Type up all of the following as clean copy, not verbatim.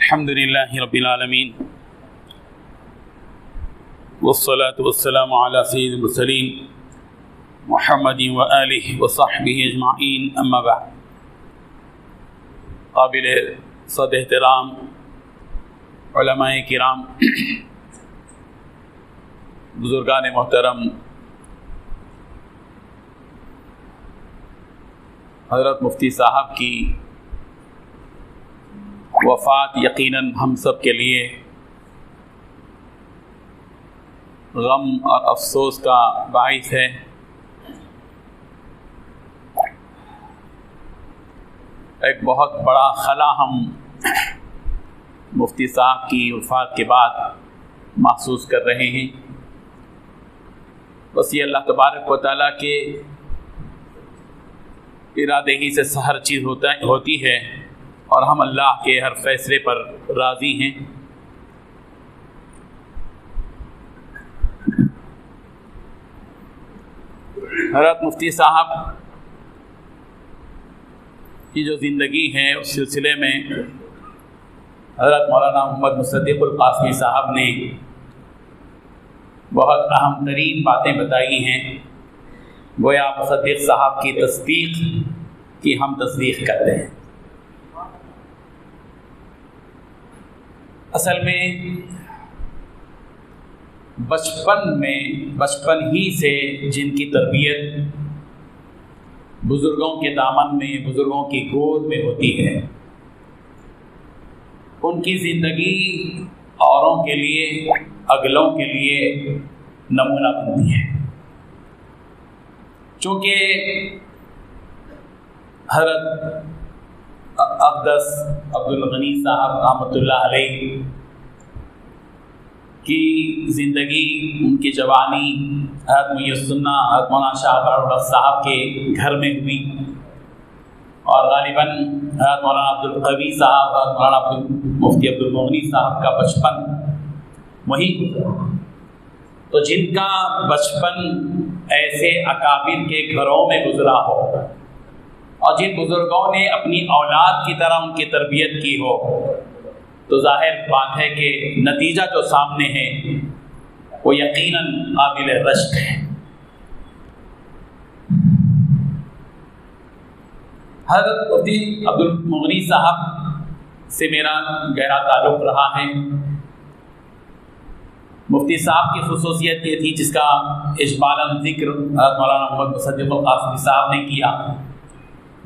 الحمد لله رب العالمين والصلاة والسلام على سيد المرسلين محمد وآله وصحبه اجمعین اما بعد. قابل صد احترام علماء کرام، بزرگان محترم، حضرت مفتی صاحب کی وفات یقیناً ہم سب کے لیے غم اور افسوس کا باعث ہے. ایک بہت بڑا خلا ہم مفتی صاحب کی وفات کے بعد محسوس کر رہے ہیں. بس یہ اللہ تبارک و تعالیٰ کے ارادے ہی سے ہر چیز ہوتی ہے اور ہم اللہ کے ہر فیصلے پر راضی ہیں. حضرت مفتی صاحب کی جو زندگی ہے اس سلسلے میں حضرت مولانا محمد مصدق القاسمی صاحب نے بہت اہم ترین باتیں بتائی ہیں. گویا مصدق صاحب کی تصدیق کی ہم تصدیق کرتے ہیں. اصل میں بچپن ہی سے جن کی تربیت بزرگوں کے دامن میں، بزرگوں کی گود میں ہوتی ہے، ان کی زندگی اوروں کے لیے، اگلوں کے لیے نمونہ بنتی ہے. چونکہ حضرت اقدس عبدالغنی صاحب رحمۃ اللہ علیہ کی زندگی، ان کی جوانی حضرت محی السنہ حضرت مولانا شاہ بہار صاحب کے گھر میں ہوئی، اور غالباً حضرت مولانا عبدالقوی صاحب، حضرت مولانا مفتی عبدالمغنی صاحب کا بچپن وہیں گزرا. تو جن کا بچپن ایسے اکابر کے گھروں میں گزرا ہو اور جن بزرگوں نے اپنی اولاد کی طرح ان کی تربیت کی ہو، تو ظاہر بات ہے کہ نتیجہ جو سامنے ہے وہ یقیناً قابل رشک ہے. حضرت مفتی عبدالمغنی صاحب سے میرا گہرا تعلق رہا ہے. مفتی صاحب کی خصوصیت یہ تھی جس کا اجمالاً ذکر حضرت مولانا محمد مصدق القاسمی صاحب نے کیا.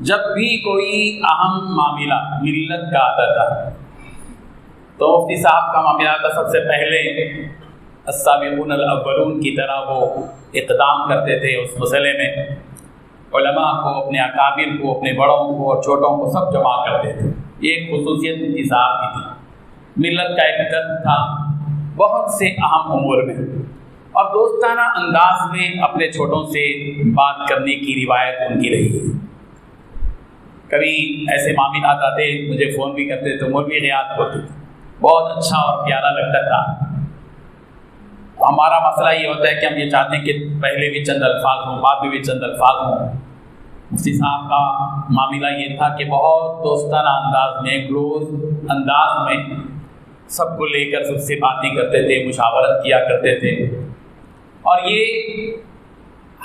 جب بھی کوئی اہم معاملہ ملت کا آتا تھا تو مفتی صاحب کا معاملہ تھا، سب سے پہلے السابقون الاولون کی طرح وہ اقدام کرتے تھے اس مسئلے میں. علماء کو، اپنے اکابر کو، اپنے بڑوں کو اور چھوٹوں کو سب جمع کرتے تھے. یہ ایک خصوصیت مفتی صاحب کی تھی. ملت کا ایک درد تھا بہت سے اہم امور میں، اور دوستانہ انداز میں اپنے چھوٹوں سے بات کرنے کی روایت ان کی رہی ہے. کبھی ایسے معاملات آتے، مجھے فون بھی کرتے تو مولوی غیاث ہوتے، بہت اچھا اور پیارا لگتا تھا. ہمارا مسئلہ یہ ہوتا ہے کہ ہم یہ چاہتے ہیں کہ پہلے بھی چند الفاظ ہوں، بعد میں بھی چند الفاظ ہوں. مفتی صاحب کا معاملہ یہ تھا کہ بہت دوستانہ انداز میں، کلوز انداز میں سب کو لے کر سب سے باتیں کرتے تھے، مشاورت کیا کرتے تھے. اور یہ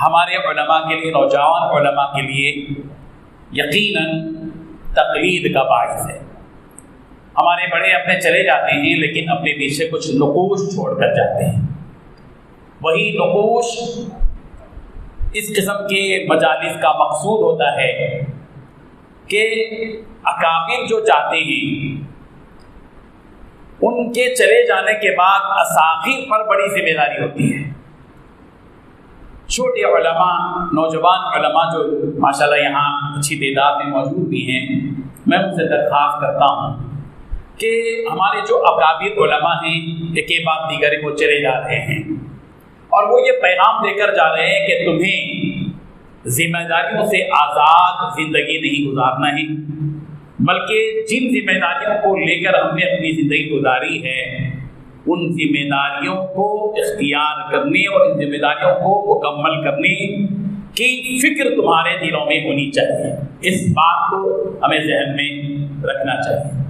ہمارے علماء کے لیے، نوجوان علماء کے لیے یقیناً تقلید کا باعث ہے. ہمارے بڑے اپنے چلے جاتے ہیں لیکن اپنے پیچھے کچھ نقوش چھوڑ کر جاتے ہیں. وہی نقوش اس قسم کے مجالس کا مقصود ہوتا ہے کہ اکابر جو چاہتے ہیں ان کے چلے جانے کے بعد اصاغر پر بڑی ذمہ داری ہوتی ہے. چھوٹے علماء، نوجوان علماء جو ماشاءاللہ یہاں اچھی تعداد میں موجود بھی ہیں، میں ان سے درخواست کرتا ہوں کہ ہمارے جو اکابر علماء ہیں ایک بعد دیگر وہ چلے جا رہے ہیں اور وہ یہ پیغام دے کر جا رہے ہیں کہ تمہیں ذمہ داریوں سے آزاد زندگی نہیں گزارنا ہے، بلکہ جن ذمہ داریوں کو لے کر ہم نے اپنی زندگی گزاری ہے ان ذمہ داریوں کو اختیار کرنے اور ان ذمہ داریوں کو مکمل کرنے کی فکر تمہارے دلوں میں ہونی چاہیے. اس بات کو ہمیں ذہن میں رکھنا چاہیے.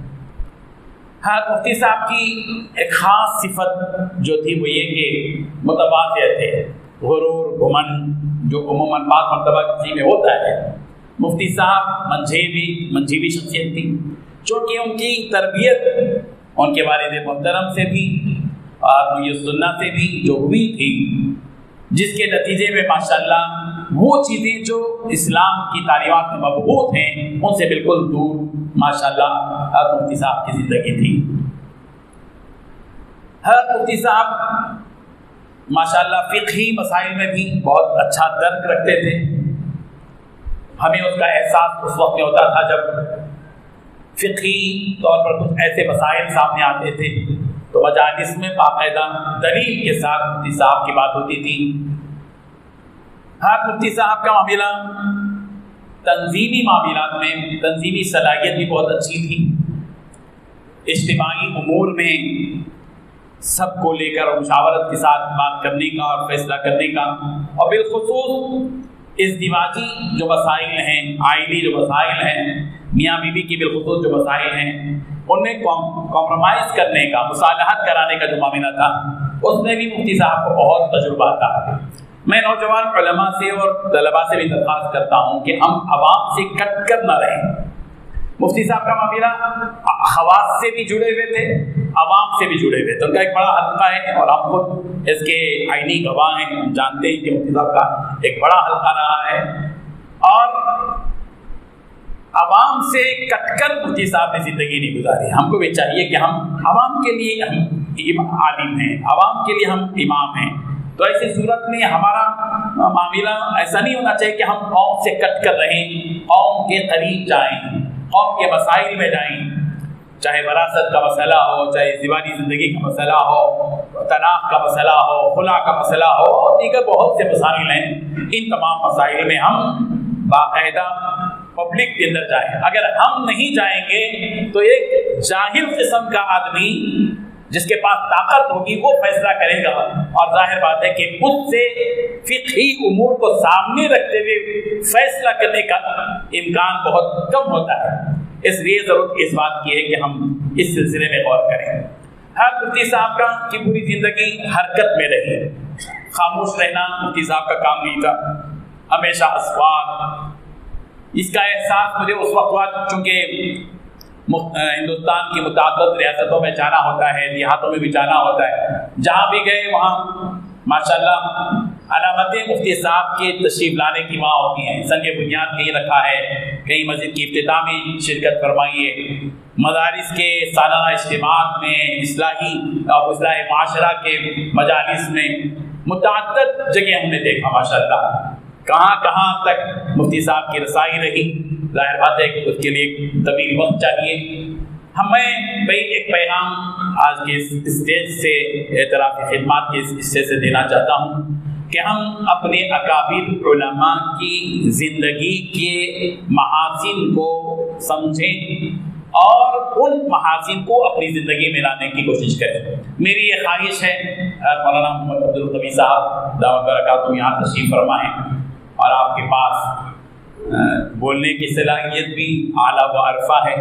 ہاں مفتی صاحب کی ایک خاص صفت جو تھی وہ یہ کہ متواضع تھے. غرور گھمنڈ جو عموماً بعض مرتبہ کسی میں ہوتا ہے، مفتی صاحب منجھیوی شخصیت تھی، چونکہ ان کی تربیت ان کے والد محترم سے بھی اور یہ سننا سے بھی جو ہوئی تھی، جس کے نتیجے میں ماشاءاللہ وہ چیزیں جو اسلام کی تعلیمات میں مبعوث ہیں ان سے بالکل دور ماشاءاللہ حضرت مفتی صاحب کی زندگی تھی. حضرت مفتی صاحب ماشاءاللہ فقہی مسائل میں بھی بہت اچھا درک رکھتے تھے. ہمیں اس کا احساس اس وقت میں ہوتا تھا جب فقہی طور پر کچھ ایسے مسائل سامنے آتے تھے تو مجالس میں باقاعدہ دلیل کے ساتھ مفتی صاحب کی بات ہوتی تھی. ہاں مفتی صاحب کا معاملہ تنظیمی معاملات میں تنظیمی صلاحیت بھی بہت اچھی تھی. اجتماعی امور میں سب کو لے کر مشاورت کے ساتھ بات کرنے کا اور فیصلہ کرنے کا، اور بالخصوص ازدواجی جو مسائل ہیں، آئلی جو مسائل ہیں، میاں بیوی کی بالخصوص جو مسائل ہیں ان میں کمپرومائز کرنے کا، مصالحت کرانے کا جو معاملہ تھا اس میں بھی مفتی صاحب کو بہت تجربہ تھا. میں نوجوان علماء سے اور طلباء سے بھی درخواست کرتا ہوں کہ ہم عوام سے کٹ کر نہ رہیں. مفتی صاحب کا معاملہ خواص سے بھی جڑے ہوئے تھے، عوام سے بھی جڑے ہوئے تھے. ان کا ایک بڑا حلقہ ہے اور ہم خود اس کے عینی گواہ ہیں. ہم جانتے ہیں کہ مفتی صاحب کا ایک بڑا حلقہ رہا ہے اور عوام سے کٹ کر مفتی صاحب نے زندگی نہیں گزاری. ہم کو بھی چاہیے کہ ہم عوام کے لیے ہم عالم ہیں، عوام کے لیے ہم امام ہیں. تو ایسی صورت میں ہمارا معاملہ ایسا نہیں ہونا چاہیے کہ ہم قوم سے کٹ کر رہیں، قوم کے قریب جائیں، قوم کے مسائل میں جائیں، چاہے وراثت کا مسئلہ ہو، چاہے ازدواجی زندگی کا مسئلہ ہو، طلاق کا مسئلہ ہو، خلا کا مسئلہ ہو اور دیگر بہت سے مسائل ہیں. ان تمام مسائل میں ہم باقاعدہ پبلک کے اندر جائیں. اگر ہم نہیں جائیں گے تو ایک جاہل قسم کا آدمی جس کے پاس طاقت ہوگی وہ فیصلہ کرے گا، اور ظاہر بات ہے کہ خود سے فقہی امور کو سامنے رکھتے ہوئے فیصلہ کرنے کا امکان بہت کم ہوتا ہے. اس لیے ضرورت اس بات کی ہے کہ ہم اس سلسلے میں غور کریں. ہر مفتی صاحب کی پوری زندگی حرکت میں رہی. خاموش رہنا مفتی صاحب کا کام نہیں تھا، ہمیشہ اسوار. اس کا احساس مجھے اس وقت ہوا چونکہ ہندوستان کی متعدد ریاستوں میں جانا ہوتا ہے، دیہاتوں میں بھی جانا ہوتا ہے. جہاں بھی گئے وہاں ماشاءاللہ علامتیں مفتی صاحب کے تشریف لانے کی وہاں ہوتی ہیں. سنگ بنیاد کہیں رکھا ہے، کہیں مسجد کی افتتاح میں شرکت فرمائی ہے، مدارس کے سالانہ اجتماعات میں، اصلاح معاشرہ کے مجالس میں متعدد جگہ ہم نے دیکھا. ماشاءاللہ کہاں تک مفتی صاحب کی رسائی رہی. ظاہر بات ہے کہ اس کے لیے طویل وقت چاہیے. ہمیں بھائی ایک پیغام آج کے اسٹیج سے اعتراف خدمات کے حصے سے دینا چاہتا ہوں کہ ہم اپنے اکابر علماء کی زندگی کے محاسن کو سمجھیں اور ان محاسن کو اپنی زندگی میں لانے کی کوشش کریں. میری یہ خواہش ہے مولانا محمد عبدالقوی صاحب دعوت برکاتہم یہاں تشریف فرما ہے اور آپ کے پاس بولنے کی صلاحیت بھی اعلیٰ و عرفہ ہے،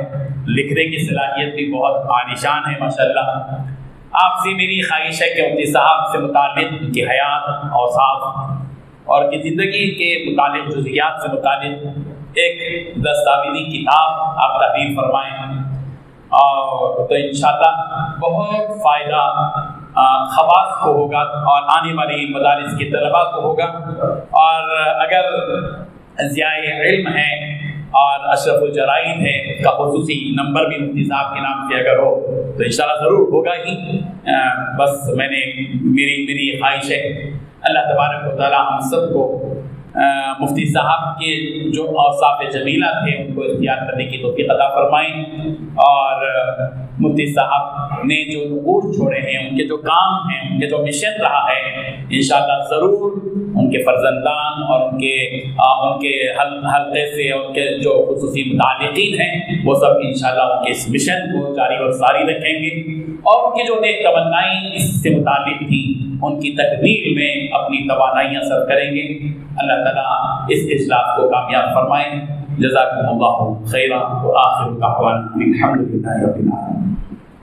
لکھنے کی صلاحیت بھی بہت عالیشان ہے ماشاءاللہ. آپ سے میری خواہش ہے کہ مفتی صاحب سے متعلق ان کی حیات، اوصاف اور کی زندگی کے متعلق جزئیات سے متعلق ایک دستاویزی کتاب آپ تحریر فرمائیں، اور تو انشاءاللہ بہت فائدہ خواص کو ہوگا اور آنے والی مدارس کے طلباء کو ہوگا. اور اگر ضیاء علم ہے اور اشرف الجرائد ہے، اس کا خصوصی نمبر بھی مفتی صاحب کے نام سے اگر ہو تو انشاءاللہ ضرور ہوگا ہی. بس میری خواہش ہے اللہ تبارک و تعالی ہم سب کو مفتی صاحب کے جو اوصاف جمیلہ تھے ان کو اختیار کرنے کی توفیق عطا فرمائیں، اور مفتی صاحب نے جو نقوش چھوڑے ہیں، ان کے جو کام ہیں، ان کے جو مشن رہا ہے، انشاءاللہ ضرور ان کے فرزندان اور ان کے حلقے سے ان کے جو خصوصی متعلقین ہیں وہ سب انشاءاللہ ان کے اس مشن کو جاری و ساری رکھیں گے، اور ان کی جو نیک تمنائیں اس سے متعلق تھیں ان کی تکمیل میں اپنی توانائیاں صرف کریں گے. اللہ تعالیٰ اس اجلاس کو کامیاب فرمائیں. جزاکم اللہ خیرا وآخر دعوانا الحمد للہ رب العالمین.